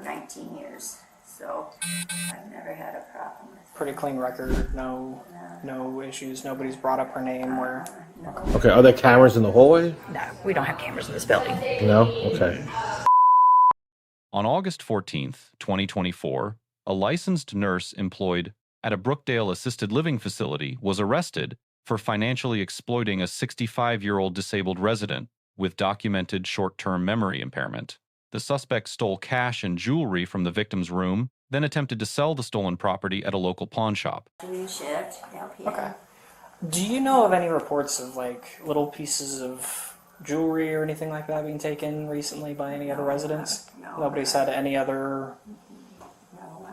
19 years. So I've never had a problem with it. Pretty clean record, no issues. Nobody's brought up her name where. No. Okay, are there cameras in the hallway? No, we don't have cameras in this building. No? Okay. On August 14th, 2024, a licensed nurse employed at a Brookdale assisted living facility was arrested for financially exploiting a 65-year-old disabled resident with documented short-term memory impairment. The suspect stole cash and jewelry from the victim's room, then attempted to sell the stolen property at a local pawn shop. Shift, LPN. Okay. Do you know of any reports of like little pieces of jewelry or anything like that being taken recently by any other residents? No. Nobody's had any other. No,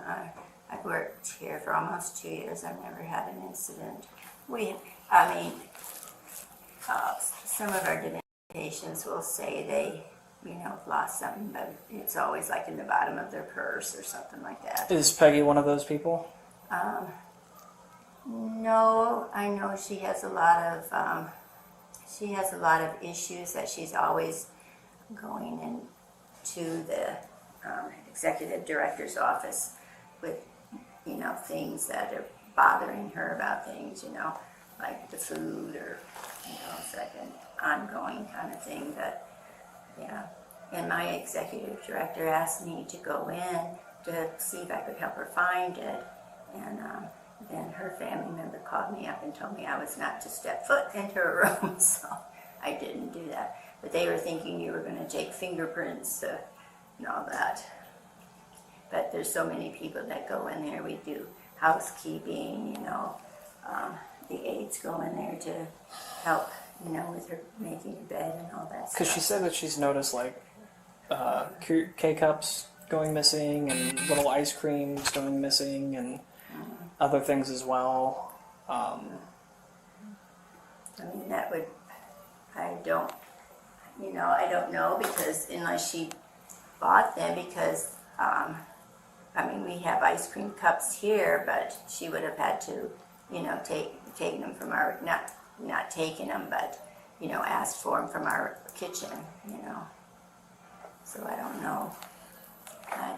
I've worked here for almost 2 years. I've never had an incident. Some of our patients will say they, lost something, but it's always like in the bottom of their purse or something like that. Is Peggy one of those people? No, I know she has a lot of issues that she's always going into the executive director's office with, things that are bothering her about things, like the food or, it's like an ongoing kind of thing. But yeah, and my executive director asked me to go in to see if I could help her find it, and then her family member called me up and told me I was not to step foot into her room, so I didn't do that. But they were thinking you were going to take fingerprints and all that. But there's so many people that go in there. We do housekeeping, the aides go in there to help, with her making a bed and all that stuff. Because she said that she's noticed like K-cups going missing and little ice creams going missing and other things as well. I don't know, because unless she bought them, because we have ice cream cups here, but she would have had to, take them from our, not taking them, but, asked for them from our kitchen, So I don't know. I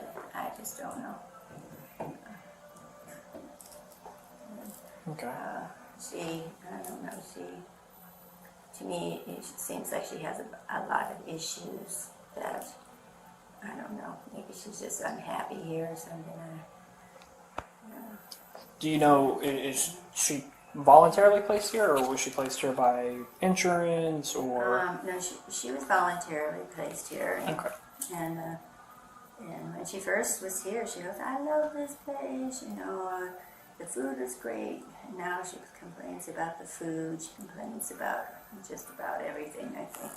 just don't know. Okay. To me, it seems like she has a lot of issues that, I don't know, maybe she's just unhappy here or something. Do you know, is she voluntarily placed here, or was she placed here by insurance, or? No, she was voluntarily placed here. Okay. And when she first was here, she goes, I love this place, the food is great. And now she complains about the food, she complains about just about everything, I think.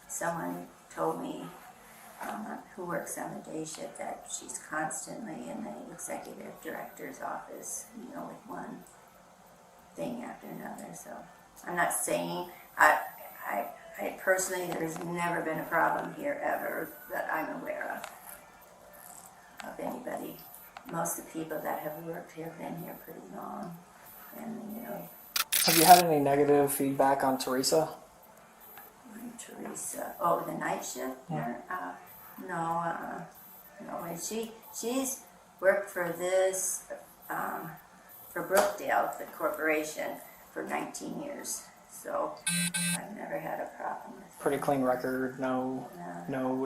Someone told me who works on the day shift that she's constantly in the executive director's office, with one thing after another. So I'm not saying, I personally, there's never been a problem here ever that I'm aware of anybody. Most of the people that have worked here have been here pretty long. And, Have you had any negative feedback on Teresa? Teresa, the night shift? Yeah. No. And she's worked for this, for Brookdale, the corporation, for 19 years. So I've never had a problem with it. Pretty clean record, no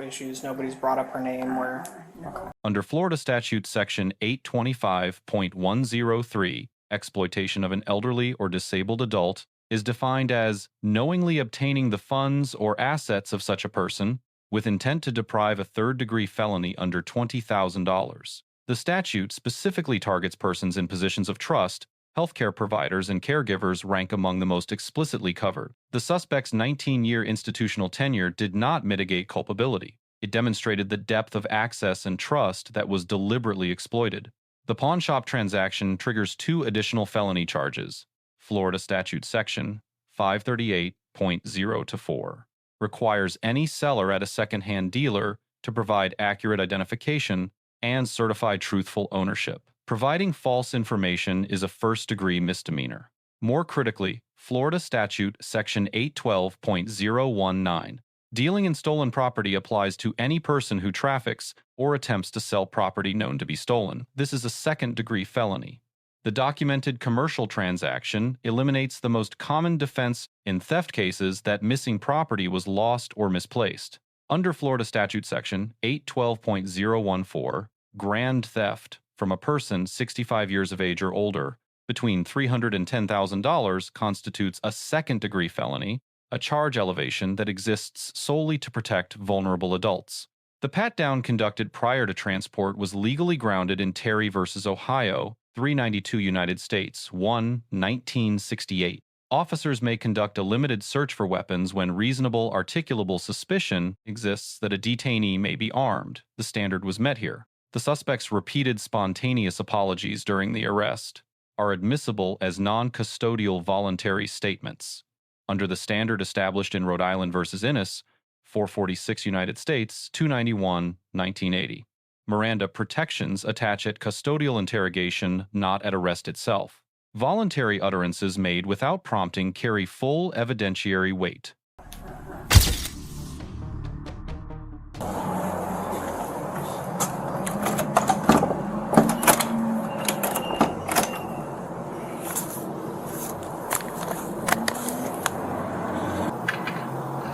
issues. Nobody's brought up her name where. No. Okay. Under Florida Statute Section 825.103, exploitation of an elderly or disabled adult is defined as knowingly obtaining the funds or assets of such a person with intent to deprive a third-degree felony under $20,000. The statute specifically targets persons in positions of trust. Healthcare providers and caregivers rank among the most explicitly covered. The suspect's 19-year institutional tenure did not mitigate culpability. It demonstrated the depth of access and trust that was deliberately exploited. The pawn shop transaction triggers 2 additional felony charges. Florida Statute Section 538.0-4 requires any seller at a secondhand dealer to provide accurate identification and certify truthful ownership. Providing false information is a first-degree misdemeanor. More critically, Florida Statute Section 812.019 Dealing in stolen property applies to any person who traffics or attempts to sell property known to be stolen. This is a second-degree felony. The documented commercial transaction eliminates the most common defense in theft cases that missing property was lost or misplaced. Under Florida Statute Section 812.014, grand theft from a person 65 years of age or older between $300 and $10,000 constitutes a second-degree felony, a charge elevation that exists solely to protect vulnerable adults. The pat-down conducted prior to transport was legally grounded in Terry v. Ohio, 392 United States, 1968. Officers may conduct a limited search for weapons when reasonable articulable suspicion exists that a detainee may be armed. The standard was met here. The suspect's repeated spontaneous apologies during the arrest are admissible as non-custodial voluntary statements. Under the standard established in Rhode Island v. Innis, 446 United States, 291, 1980. Miranda protections attach at custodial interrogation, not at arrest itself. Voluntary utterances made without prompting carry full evidentiary weight.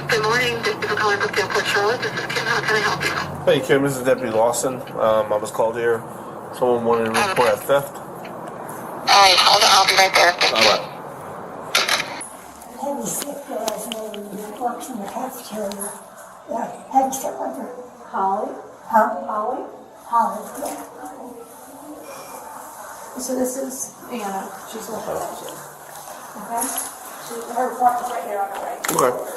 Good morning. Thank you for calling Brookdale, Port Charlotte. This is Kim. How can I help you? Hey Kim, this is Deputy Lawson. I was called here. Someone wanted to report a theft. Alright, hold on. I'll be right there. Thank you. Alright. Heavy sick girl's name works in the cafeteria. Yeah, heavy sick with her. Holly? Huh? Holly? Holly, yeah. So this is Anna. She's the host. Okay? Her apartment's right there on the right. Okay.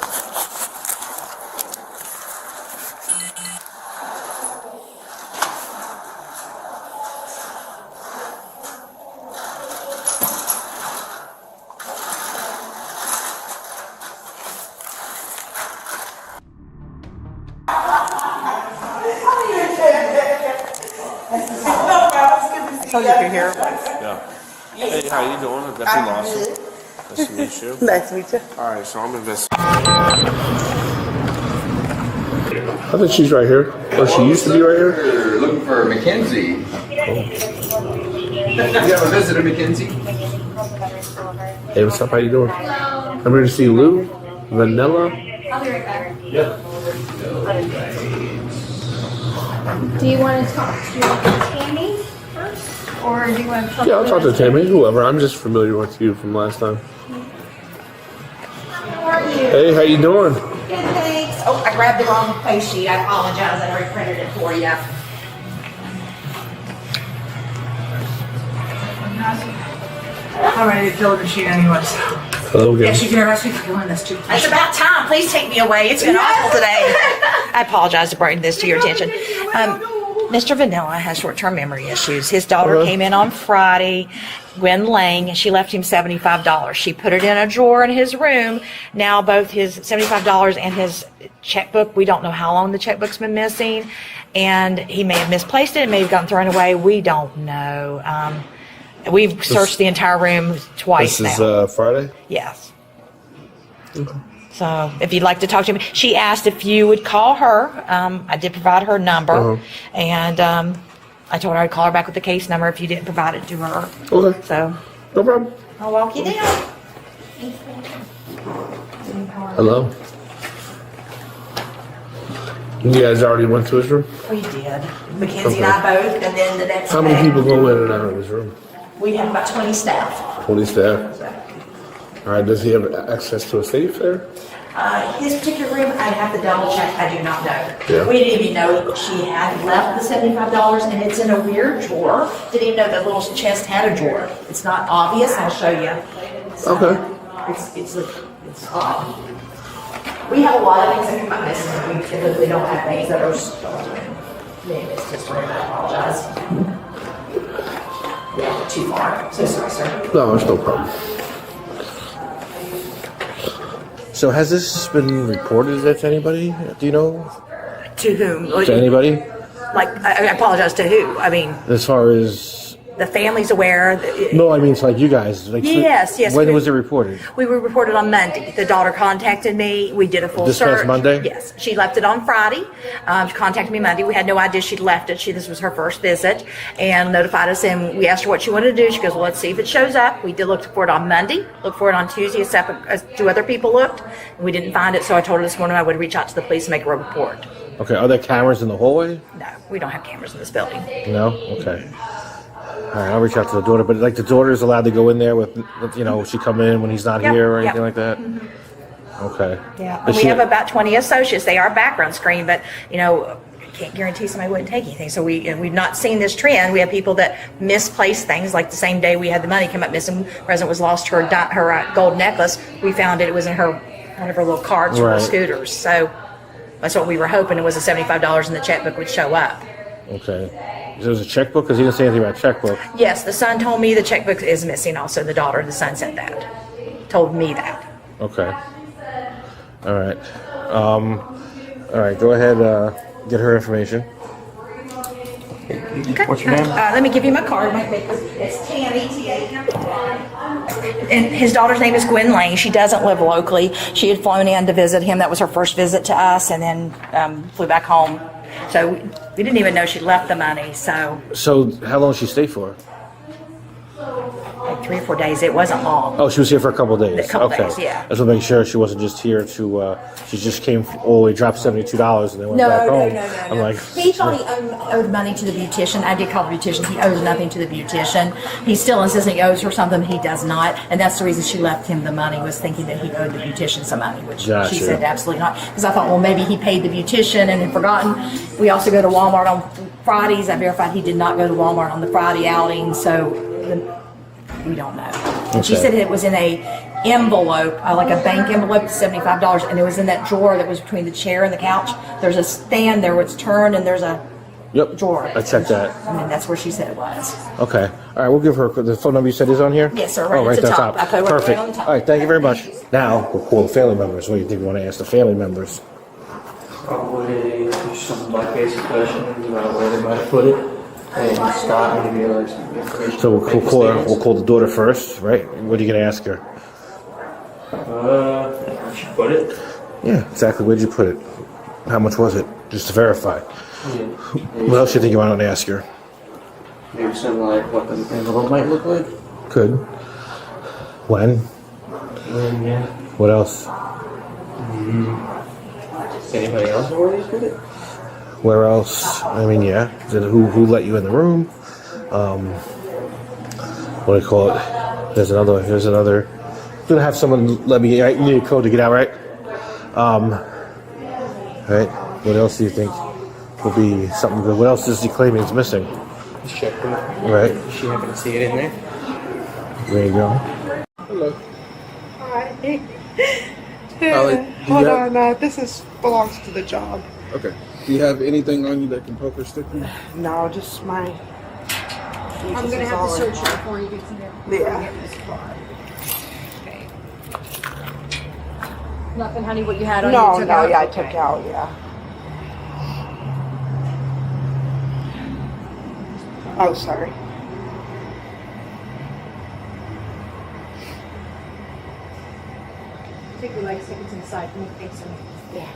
So you can hear. Yeah. Hey, how you doing? I'm Deputy Lawson. Nice to meet you. Nice to meet you. Alright, so I'm investigating. I think she's right here. Or she used to be right here. We're looking for Mackenzie. You have a visitor, Mackenzie? Hey, what's up? How you doing? I'm here to see Lou. Vanilla. I'll be right back. Yeah. Do you want to talk to Tammy first? Or do you want to talk Yeah, I'll talk to Tammy. Whoever. I'm just familiar with you from last time. How are you? Hey, how you doing? Good, thanks. Oh, I grabbed the wrong face sheet. I apologize. I reprinted it for you. I'm ready to fill the sheet anyways. Hello again. Yes, you can arrest me for doing this too. It's about time. Please take me away. It's been awful today. I apologize to bring this to your attention. Mr. Vanilla has short-term memory issues. His daughter came in on Friday, Gwen Lang, and she left him $75. She put it in a drawer in his room. Now both his $75 and his checkbook, we don't know how long the checkbook's been missing, and he may have misplaced it. It may have gotten thrown away. We don't know. We've searched the entire room twice now. This is Friday? Yes. Okay. So if you'd like to talk to me, she asked if you would call her. I did provide her number, and I told her I'd call her back with the case number if you didn't provide it to her. Okay. So No problem. I'll walk you down. Hello. You guys already went to his room? We did. Mackenzie and I both, and then the next How many day, people go in and out of his room? we have about 20 staff. 20 staff. All right, does he have access to a safe there? His particular room, I'd have to double check. I do not know. Yeah. We didn't even know she had left the $75, and it's in a weird drawer. Didn't even know that little chest had a drawer. It's not obvious. I'll show you. So Okay. It's odd. We have a lot of things that come up missing. We typically don't have things that are stolen. Maybe it's just I apologize. Yeah, too far. So sorry, sir. No, it's no problem. So has this been reported to anybody? Do you know? To whom? To anybody? Like, I apologize to who? I mean, As far as The family's aware. No, I mean, it's like you guys. Like, Yes, yes, When we- was it reported? We were reported on Monday. The daughter contacted me. We did a full This search. past Monday? Yes. She left it on Friday. She contacted me Monday. We had no idea she'd left it. This was her first visit and notified us. And we asked her what she wanted to do. She goes, well, let's see if it shows up. We did look for it on Monday, look for it on Tuesday, as 2 other people looked. And we didn't find it. So I told her this morning I would reach out to the police and make a report. Okay, are there cameras in the hallway? No, we don't have cameras in this building. No? Okay. All right, I'll reach out to the daughter. But, like, the daughter is allowed to go in there with she come in when he's not Yep, here or yep. anything like that? Okay. Yeah, Is and we she- have about 20 associates. They are background screened, but can't guarantee somebody wouldn't take anything. So we've not seen this trend. We have people that misplace things. Like the same day we had the money come up missing, resident was lost her gold necklace. We found it was in one of her little carts for Right. scooters. So that's what we were hoping. It was the $75 in the checkbook would show up. Okay. There was a checkbook? Because he didn't say anything about checkbook. Yes, the son told me the checkbook is missing. Also, the daughter, the son said that, told me that. Okay. All right. All right, go ahead, get her information. Okay. What's your name? Let me give you my card. It's Tammy, and his daughter's name is Gwen Lane. She doesn't live locally. She had flown in to visit him. That was her first visit to us, and then flew back home. So we didn't even know she left the money. So So, how long did she stay for? like 3 or 4 days. It wasn't long. Oh, she was here for a couple days. A couple okay. days, yeah. I just want to make sure she wasn't just here to. She just came all the way, dropped $72, and then went back home. I'm like, He thought he owed money to the beautician. I did call the beautician. He owes nothing to the beautician. He's still insisting he owes her something. He does not. And that's the reason she left him the money, was thinking that he owed the beautician some money, which Gotcha. she said absolutely not. Because I thought, well, maybe he paid the beautician and had forgotten. We also go to Walmart on Fridays. I verified he did not go to Walmart on the Friday outing, so we don't know. And she Okay. said it was in a envelope, like a bank envelope, $75, and it was in that drawer that was between the chair and the couch. There's a stand there where it's turned, and there's a Yep. drawer. I checked that. And then that's where she said it was. Okay. All right, we'll give her the phone number you said is on here? Yes, sir, right Oh, at right the there top. I put it right Perfect. on the top. All right, thank you very much. Now, we'll call the family members. What do you think we want to ask the family members? Probably some like basic questions about where they might have put it. And Scott maybe like some information. So we'll call her. We'll call the daughter first, right? What are you going to ask her? Where she put it? Yeah, exactly. Where'd you put it? How much was it? Just to verify. Yeah. What else do you think you want to ask her? Maybe some like what the envelope might look like. Could. When? Yeah. What else? Anybody else know where they put it? Where else? I mean, yeah. Then who let you in the room? What do you call it? There's another. Here's another. I'm gonna have someone let me. Right, you need a code to get out, right? Right. What else do you think will be something good? What else is he claiming is missing? Just check it. Right. She happened to see it in there. There you go. Hello. Hi. Allie, Hold on, this belongs to the job. Okay. Do you have anything on you that can poke or stick you? No, just my. I'm gonna have to search it before you get to there. Yeah. Nothing, honey, what you had on No, you took no, out? yeah, I Okay. took out, yeah. Oh, sorry. Take your legs, take it to the side, make it face them. Yeah.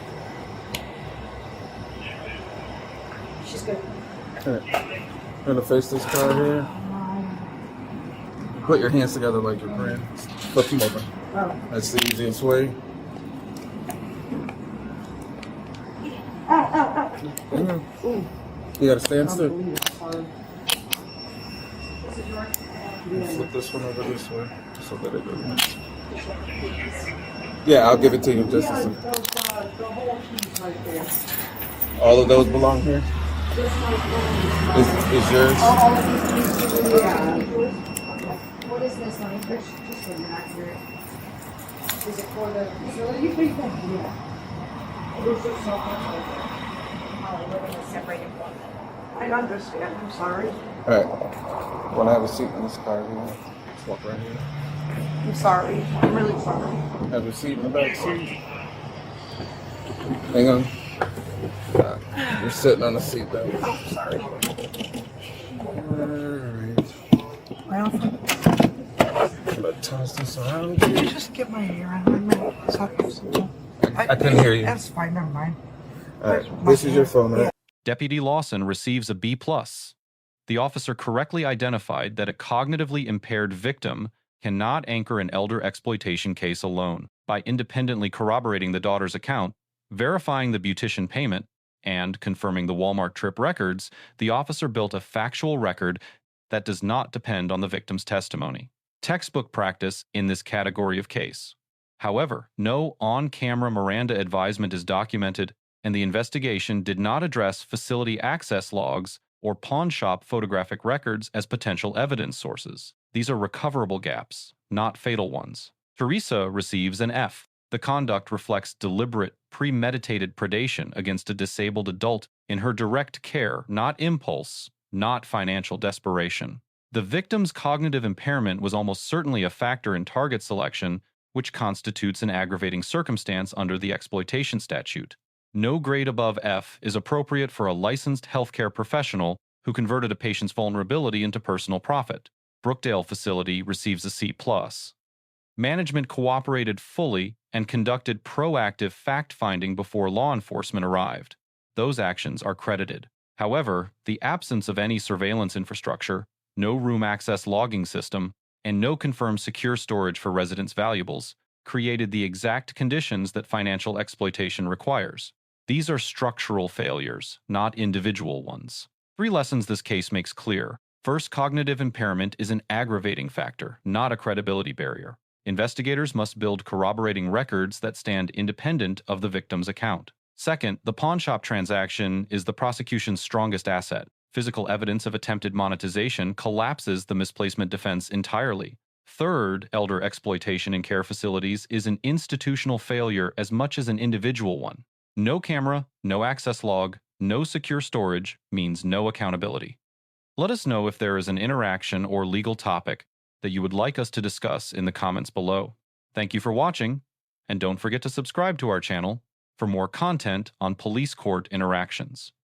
She's good. Alright. I'm gonna face this card here. Put your hands together like you're praying. Flip them open. Oh. That's the easiest way. Hang on. You gotta stand still. Flip this one over this way so that it doesn't. Yeah, I'll give it to you in just a second. All of those belong here? Is yours? What is this, honey? Just so you're accurate. Is it for the facility? Yeah. It is just so much. Separated one. I understand, I'm sorry. Alright. When I have a seat in this car, you just walk right here. I'm sorry. I'm really sorry. Have a seat in the back seat. Hang on. You're sitting on the seat though. I'm sorry. Alright. Well, But toss this around. can you just get my hair out of my mouth? I couldn't hear you. That's fine, never mind. All right, this is your phone, right? Deputy Lawson receives a B+. The officer correctly identified that a cognitively impaired victim cannot anchor an elder exploitation case alone. By independently corroborating the daughter's account, verifying the beautician payment, and confirming the Walmart trip records, the officer built a factual record that does not depend on the victim's testimony. Textbook practice in this category of case. However, no on-camera Miranda advisement is documented, and the investigation did not address facility access logs or pawn shop photographic records as potential evidence sources. These are recoverable gaps, not fatal ones. Teresa receives an F. The conduct reflects deliberate, premeditated predation against a disabled adult in her direct care, not impulse, not financial desperation. The victim's cognitive impairment was almost certainly a factor in target selection, which constitutes an aggravating circumstance under the exploitation statute. No grade above F is appropriate for a licensed healthcare professional who converted a patient's vulnerability into personal profit. Brookdale facility receives a C+. Management cooperated fully and conducted proactive fact-finding before law enforcement arrived. Those actions are credited. However, the absence of any surveillance infrastructure, no room access logging system, and no confirmed secure storage for residents' valuables created the exact conditions that financial exploitation requires. These are structural failures, not individual ones. 3 lessons this case makes clear. First, cognitive impairment is an aggravating factor, not a credibility barrier. Investigators must build corroborating records that stand independent of the victim's account. Second, the pawnshop transaction is the prosecution's strongest asset. Physical evidence of attempted monetization collapses the misplacement defense entirely. Third, elder exploitation in care facilities is an institutional failure as much as an individual one. No camera, no access log, no secure storage means no accountability. Let us know if there is an interaction or legal topic that you would like us to discuss in the comments below. Thank you for watching, and don't forget to subscribe to our channel for more content on police court interactions.